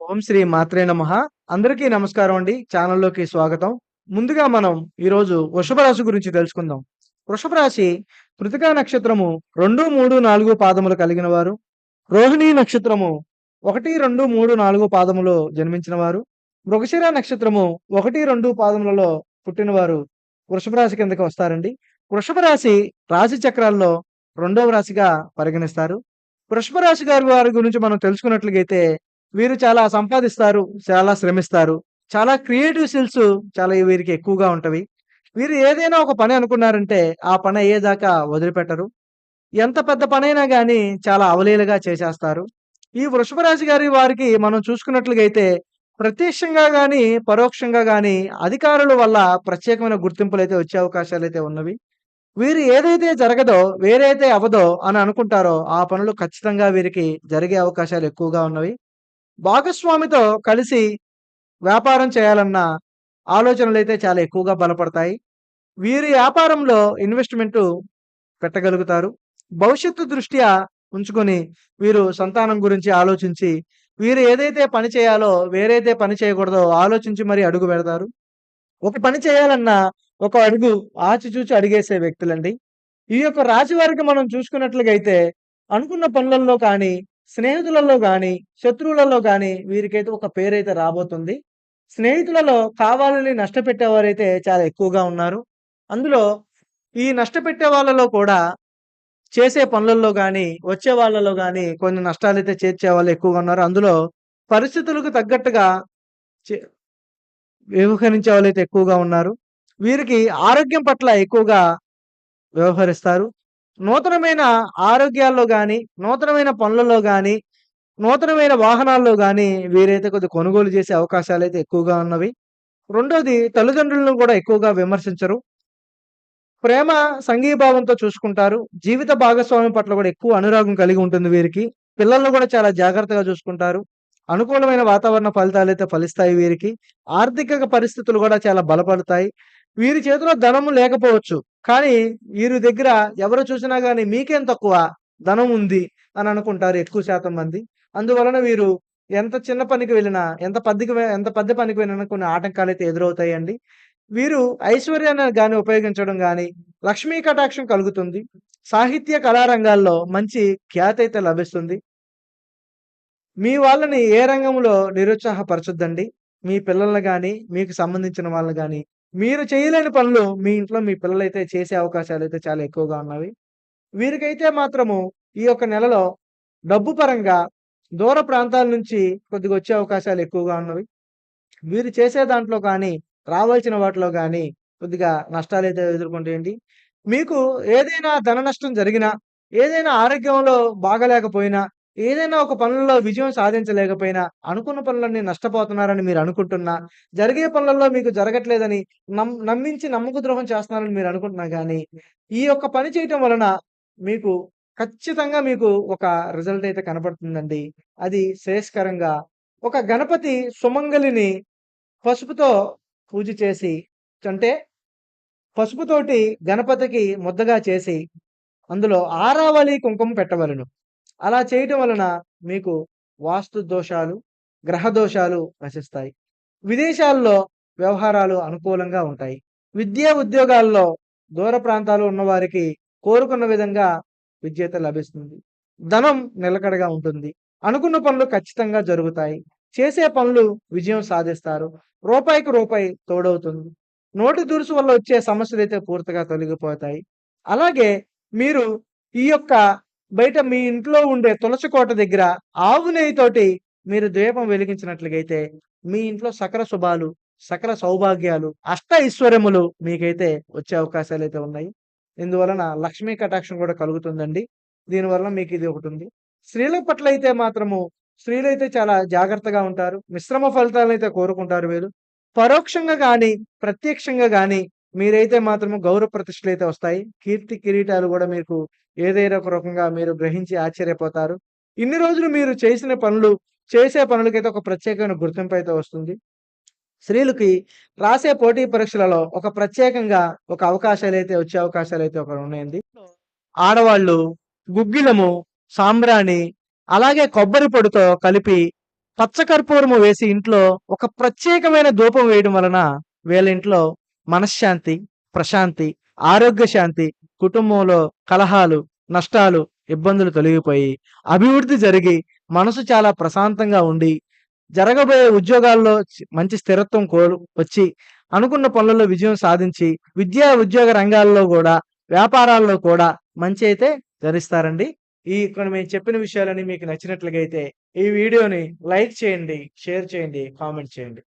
ఓం శ్రీ మాత్రే నమః. అందరికీ నమస్కారం అండి. ఛానల్‌లోకి స్వాగతం. ముందుగా మనం ఈరోజు వృషభ రాశి గురించి తెలుసుకుందాం. వృషభ రాశి కృతికా నక్షత్రము 2, 3, 4 పాదములు కలిగిన వారు. రోహిణి నక్షత్రము 1, 2, 3, 4 పాదములో జన్మించిన వారు. మృగశిర నక్షత్రము 1, 2 పాదములలో పుట్టినవారు వృషభ రాశి కిందకి వస్తారండి. వృషభ రాశి రాశి చక్రాల్లో రెండవ రాశిగా పరిగణిస్తారు. వృషభ రాశి వారి గురించి మనం తెలుసుకున్నట్లయితే వీరు చాలా సంపాదిస్తారు, చాలా శ్రమిస్తారు. చాలా క్రియేటివ్ స్కిల్స్ వీరికి ఎక్కువగా ఉంటవి. వీరు ఏదైనా ఒక పని అనుకున్నారంటే, ఆ పని అయ్యేదాకా వదిలిపెట్టరు. ఎంత పెద్ద పనైనా గాని చాలా అవలీలగా చేసేస్తారు. ఈ వృషభ రాశి వారికి మనం చూసుకున్నట్లుగైతే ప్రత్యక్షంగా గాని, పరోక్షంగా గాని అధికారుల వల్ల ప్రత్యేకమైన గుర్తింపులైతే వచ్చే అవకాశాలైతే ఉన్నవి. వీరు ఏదైతే జరగదో, వేరైతే అవ్వదో అని అనుకుంటారో, ఆ పనులు ఖచ్చితంగా వీరికి జరిగే అవకాశాలు ఎక్కువగా ఉన్నవి. భాగస్వామితో కలిసి వ్యాపారం చేయాలన్న ఆలోచనలైతే చాలా ఎక్కువగా బలపడతాయి. వీరి వ్యాపారంలో ఇన్వెస్ట్‌మెంటు పెట్టగలుగుతారు. భవిష్యత్తు దృష్ట్యా ఉంచుకొని వీరు సంతానం గురించి ఆలోచించి, వీరు ఏదైతే పని చేయాలో, వేరైతే పని చేయకూడదో ఆలోచించి మరి అడుగు పెడతారు. ఒక పని చేయాలన్నా ఒక అడుగు ఆచితూచి అడుగేసే వ్యక్తులండి. ఈ యొక్క రాశి వారికి మనం చూసుకున్నట్లుగైతే అనుకున్న పనులలో కానీ, స్నేహితులలో గాని, శత్రువులలో గాని వీరికైతే ఒక పేరైతే రాబోతుంది. స్నేహితులలో కావాలని నష్టపెట్టేవారైతే చాలా ఎక్కువగా ఉన్నారు. అందులో ఈ నష్టపెట్టే వాళ్ళలో కూడా చేసే పనులలో గాని, వచ్చే వాళ్ళలో గాని కొన్ని నష్టాలైతే చేర్చే వాళ్ళు ఎక్కువగా ఉన్నారు. అందులో పరిస్థితులకు తగ్గట్టుగా చె వ్యవహరించే వాళ్ళైతే ఎక్కువగా ఉన్నారు. వీరికి ఆరోగ్యం పట్ల ఎక్కువగా వ్యవహరిస్తారు. నూతనమైన ఆరోగ్యాల్లో గాని, నూతనమైన పనులలో గాని, నూతనమైన వాహనాల్లో గాని వీరైతే కొద్దిగా కొనుగోలు చేసే అవకాశాలైతే ఎక్కువగా ఉన్నవి. రెండోది తల్లిదండ్రులను కూడా ఎక్కువగా విమర్శించరు. ప్రేమ, సంఘీభావంతో చూసుకుంటారు. జీవిత భాగస్వామి పట్ల కూడా ఎక్కువ అనురాగం కలిగి ఉంటుంది వీరికి. పిల్లల్ని కూడా చాలా జాగ్రత్తగా చూసుకుంటారు. అనుకూలమైన వాతావరణ ఫలితాలైతే ఫలిస్తాయి వీరికి. ఆర్థిక పరిస్థితులు కూడా చాలా బలపడతాయి. వీరి చేతిలో ధనము లేకపోవచ్చు. కానీ వీరి దగ్గర ఎవరు చూసినా గాని మీకేం తక్కువ ధనం ఉంది అని అనుకుంటారు ఎక్కువ శాతం మంది. అందువలన వీరు ఎంత చిన్న పనికి వెళ్ళినా, ఎంత పెద్ద పనికి వెళ్ళినా కొన్ని ఆటంకాలైతే ఎదురవుతాయండి. వీరు ఐశ్వర్యాన్ని గాని ఉపయోగించడం గాని, లక్ష్మీ కటాక్షం కలుగుతుంది. సాహిత్య కళా రంగాల్లో మంచి ఖ్యాతయితే లభిస్తుంది. మీ వాళ్ళని ఏ రంగంలో నిరుత్సాహపరచొద్దండి. మీ పిల్లల్ని గాని, మీకు సంబంధించిన వాళ్ళని గాని, మీరు చేయలేని పనులు మీ ఇంట్లో మీ పిల్లలైతే చేసే అవకాశాలైతే చాలా ఎక్కువగా ఉన్నవి. వీరికైతే మాత్రము ఈ యొక్క నెలలో డబ్బు పరంగా దూర ప్రాంతాల నుంచి కొద్దిగా వచ్చే అవకాశాలు ఎక్కువగా ఉన్నవి. వీరు చేసే దాంట్లో కానీ, రావాల్సిన వాటిలో గానీ, కొద్దిగా నష్టాలైతే ఎదుర్కొంటాయండి. మీకు ఏదైనా ధన నష్టం జరిగినా, ఏదైనా ఆరోగ్యంలో బాగాలేకపోయినా, ఏదైనా ఒక పనుల్లో విజయం సాధించలేకపోయినా, అనుకున్న పనులన్నీ నష్టపోతున్నారని మీరు అనుకుంటున్నా, జరిగే పనులలో మీకు జరగట్లేదని నమ్మించి నమ్మక ద్రోహం చేస్తున్నారని మీరు అనుకుంటున్నా గానీ, ఈ యొక్క పని చేయటం వలన మీకు ఖచ్చితంగా మీకు ఒక రిజల్ట్ అయితే కనపడుతుందండి. అది శ్రేయస్కరంగా ఒక గణపతి సుమంగళిని పసుపుతో పూజ చేసి అంటే పసుపుతోటి గణపతికి ముద్దగా చేసి అందులో ఆరావళి కుంకుమ పెట్టవలెను. అలా చేయటం వలన మీకు వాస్తు దోషాలు, గ్రహ దోషాలు నశిస్తాయి. విదేశాల్లో వ్యవహారాలు అనుకూలంగా ఉంటాయి. విద్యా ఉద్యోగాల్లో దూర ప్రాంతాల్లో ఉన్నవారికి కోరుకున్న విధంగా విద్య అయితే లభిస్తుంది. ధనం నిలకడగా ఉంటుంది. అనుకున్న పనులు ఖచ్చితంగా జరుగుతాయి. చేసే పనులు విజయం సాధిస్తారు. రూపాయికి రూపాయి తోడవుతుంది. నోటి దురుసు వల్ల వచ్చే సమస్యలైతే పూర్తిగా తొలగిపోతాయి. అలాగే మీరు ఈ యొక్క బయట మీ ఇంట్లో ఉండే తులసి కోట దగ్గర ఆవు నెయ్యితోటి మీరు దీపం వెలిగించినట్లయితే మీ ఇంట్లో సకల శుభాలు, సకల సౌభాగ్యాలు, అష్ట ఐశ్వర్యములు మీకైతే వచ్చే అవకాశాలైతే ఉన్నాయి. ఇందువలన లక్ష్మీ కటాక్షం కూడా కలుగుతుందండి. దీనివల్ల మీకిది ఒకటుంది. స్త్రీల పట్ల అయితే మాత్రము స్త్రీలైతే చాలా జాగ్రత్తగా ఉంటారు. మిశ్రమ ఫలితాలనైతే కోరుకుంటారు వీరు. పరోక్షంగా గాని, ప్రత్యక్షంగా గాని మీరైతే మాత్రము గౌరవ ప్రతిష్టలైతే వస్తాయి. కీర్తి కిరీటాలు గూడా మీకు ఏదైనా ఒక రకంగా మీరు గ్రహించి ఆశ్చర్యపోతారు. ఇన్ని రోజులు మీరు చేసిన పనులు, చేసే పనులకైతే ఒక ప్రత్యేకమైన గుర్తింపయితే వస్తుంది. స్త్రీలకి రాసే పోటీ పరీక్షలలో ఒక ప్రత్యేకంగా ఒక అవకాశాలైతే వచ్చే అవకాశాలైతే ఒకటున్నాయండి. ఆడవాళ్ళు గుగ్గిలము, సాంబ్రాణి అలాగే కొబ్బరి పొడితో కలిపి పచ్చకర్పూరము వేసి ఇంట్లో ఒక ప్రత్యేకమైన ధూపం వేయడం వలన వీళ్ళ ఇంట్లో మనశ్శాంతి, ప్రశాంతి, ఆరోగ్య శాంతి, కుటుంబంలో కలహాలు, నష్టాలు, ఇబ్బందులు తొలగిపోయి, అభివృద్ధి జరిగి, మనసు చాలా ప్రశాంతంగా ఉండి, జరగబోయే ఉద్యోగాల్లో మంచి స్థిరత్వం వచ్చి, అనుకున్న పనులలో విజయం సాధించి, విద్యా, ఉద్యోగ రంగాల్లో గూడా, వ్యాపారాల్లో కూడా మంచి అయితే ధరిస్తారండి. ఇక్కడ మేము చెప్పిన విషయాలన్నీ మీకు నచ్చినట్లుగైతే ఈ వీడియోని లైక్ చేయండి, షేర్ చేయండి, కామెంట్ చేయండి.